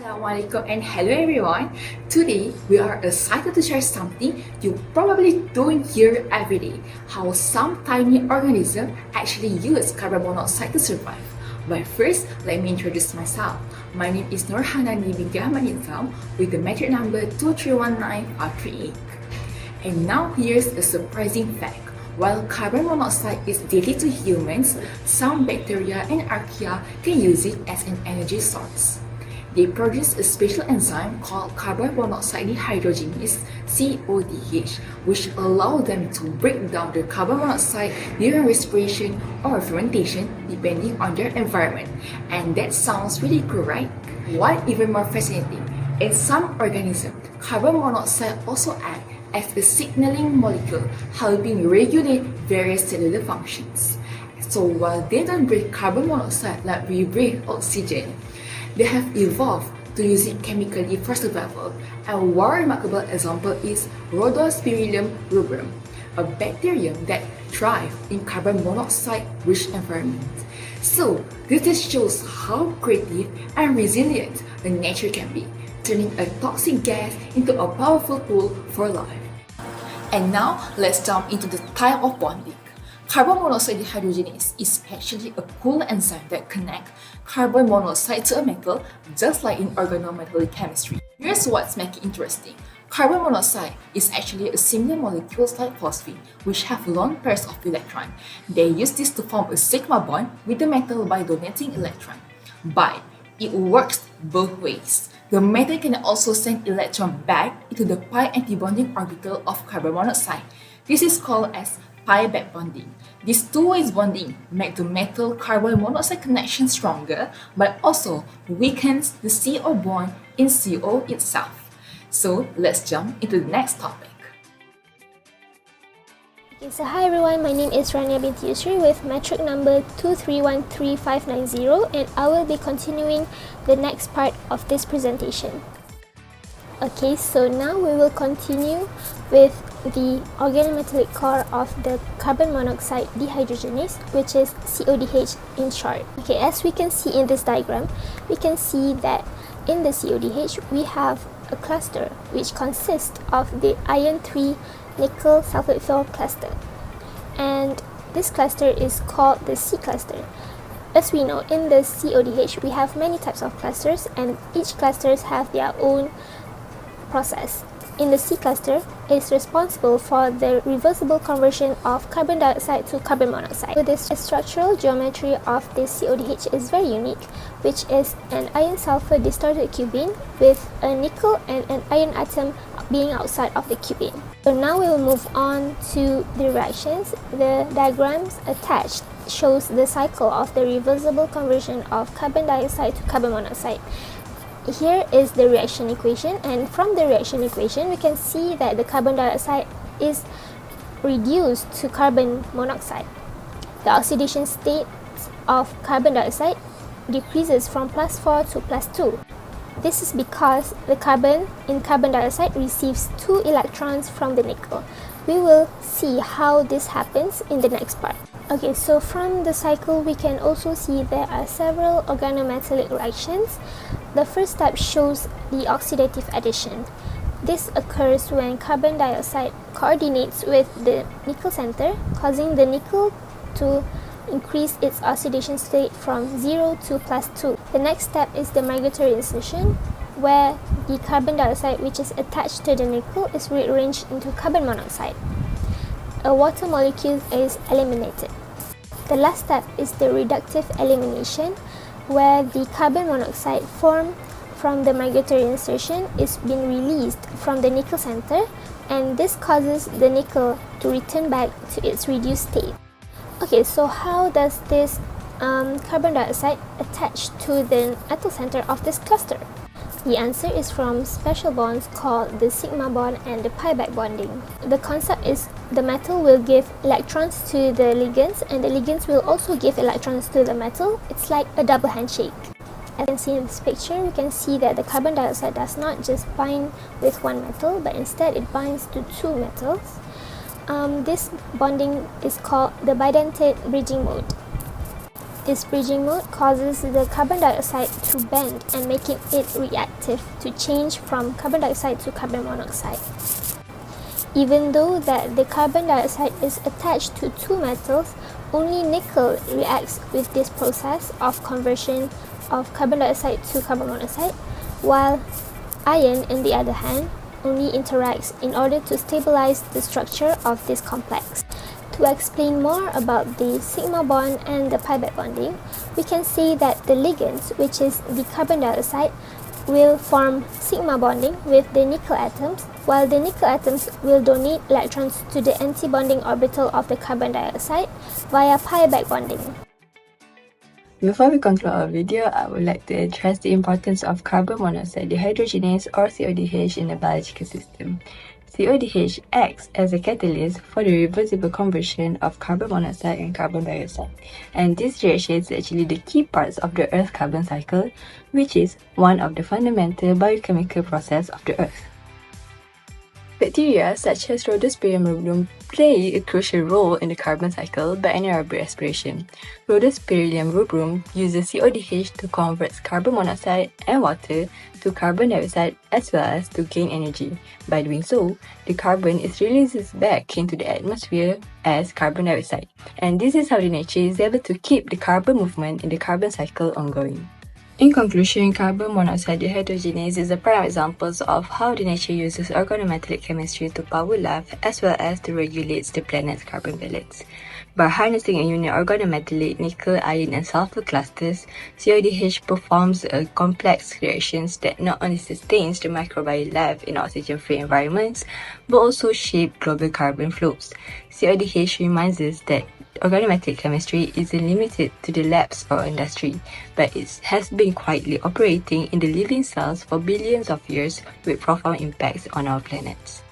Assalamualaikum and hello everyone. Today we are excited to share something you probably don't hear every day. How some tiny organisms actually use carbon monoxide to survive. But first, let me introduce myself. My name is Nur Hanani binti Ahmad Nidzam with the metric number 2319538. And now here's a surprising fact. While carbon monoxide is deadly to humans, some bacteria and archaea can use it as an energy source. They produce a special enzyme called carbon monoxide dehydrogenase (CODH), which allows them to break down the carbon monoxide during respiration or fermentation depending on their environment. And that sounds really cool, right? What even more fascinating, in some organisms, carbon monoxide also acts as a signaling molecule, helping regulate various cellular functions. So while they don't breathe carbon monoxide like we breathe oxygen, they have evolved to use it chemically for survival. And one remarkable example is Rhodospirillum rubrum, a bacterium that thrives in carbon monoxide-rich environments. So this just shows how creative and resilient a nature can be, turning a toxic gas into a powerful tool for life. And now let's jump into the type of bonding. Carbon monoxide dehydrogenase is actually a cool enzyme that connects carbon monoxide to a metal, just like in organometallic chemistry. Here's what's making it interesting. Carbon monoxide is actually a similar molecule like phosphine, which have lone pairs of electrons. They use this to form a sigma bond with the metal by donating electrons. But it works both ways. The metal can also send electrons back into the pi antibonding orbital of carbon monoxide. This is called as pi-back bonding. This two-way bonding makes the metal-carbon monoxide connection stronger, but also weakens the CO bond in CO itself. So let's jump into the next topic. Okay, so hi everyone, my name is Raneea binti Yusri with metric number 2313590, and I will be continuing the next part of this presentation. Okay, so now we will continue with the organometallic core of the carbon monoxide dehydrogenase, which is CODH in short. Okay, as we can see in this diagram, we can see that in the CODH we have a cluster which consists of the iron 3 nickel sulfate film cluster, and this cluster is called the C cluster. As we know, in the CODH we have many types of clusters, and each clusters have their own process. In the C cluster, it is responsible for the reversible conversion of carbon dioxide to carbon monoxide. So the structural geometry of this CODH is very unique, which is an iron-sulfur distorted cubene with a nickel and an iron atom being outside of the cubene. So now we will move on to the reactions. The diagrams attached shows the cycle of the reversible conversion of carbon dioxide to carbon monoxide. Here is the reaction equation, and from the reaction equation we can see that the carbon dioxide is reduced to carbon monoxide. The oxidation state of carbon dioxide decreases from +4 to +2. This is because the carbon in carbon dioxide receives 2 electrons from the nickel. We will see how this happens in the next part. Okay, so from the cycle we can also see there are several organometallic reactions. The first step shows the oxidative addition. This occurs when carbon dioxide coordinates with the nickel center, causing the nickel to increase its oxidation state from 0 to +2. The next step is the migratory insertion, where the carbon dioxide which is attached to the nickel is rearranged into carbon monoxide. A water molecule is eliminated. The last step is the reductive elimination, where the carbon monoxide formed from the migratory insertion is being released from the nickel center, and this causes the nickel to return back to its reduced state. Okay, so how does this carbon dioxide attach to the metal center of this cluster? The answer is from special bonds called the sigma bond and the pi-back bonding. The concept is the metal will give electrons to the ligands, and the ligands will also give electrons to the metal. It's like a double handshake. As you can see in this picture, we can see that the carbon dioxide does not just bind with one metal, but instead it binds to 2 metals. This bonding is called the bidentate bridging mode. This bridging mode causes the carbon dioxide to bend and making it reactive to change from carbon dioxide to carbon monoxide. Even though that the carbon dioxide is attached to two metals, only nickel reacts with this process of conversion of carbon dioxide to carbon monoxide, while iron, on the other hand, only interacts in order to stabilize the structure of this complex. To explain more about the sigma bond and the pi back bonding, we can say that the ligands, which is the carbon dioxide, will form sigma bonding with the nickel atoms, while the nickel atoms will donate electrons to the anti-bonding orbital of the carbon dioxide via pi back bonding. Before we conclude our video, I would like to address the importance of carbon monoxide dehydrogenase or CODH in the biological system. CODH acts as a catalyst for the reversible conversion of carbon monoxide and carbon dioxide, and this reaction is actually the key parts of the Earth's carbon cycle, which is one of the fundamental biochemical processes of the Earth. Bacteria such as Rhodosporidium rubrum play a crucial role in the carbon cycle by anaerobic respiration. Rhodosporidium rubrum uses CODH to convert carbon monoxide and water to carbon dioxide as well as to gain energy. By doing so, the carbon is released back into the atmosphere as carbon dioxide. And this is how the nature is able to keep the carbon movement in the carbon cycle ongoing. In conclusion, carbon monoxide dehydrogenase is a prime example of how the nature uses organometallic chemistry to power life as well as to regulate the planet's carbon balance. By harnessing a unique organometallic nickel, iron, and sulfur clusters, CODH performs a complex reactions that not only sustains the microbial life in oxygen-free environments, but also shape global carbon flows. CODH reminds us that organometallic chemistry isn't limited to the labs or industry, but it has been quietly operating in the living cells for billions of years with profound impacts on our planets.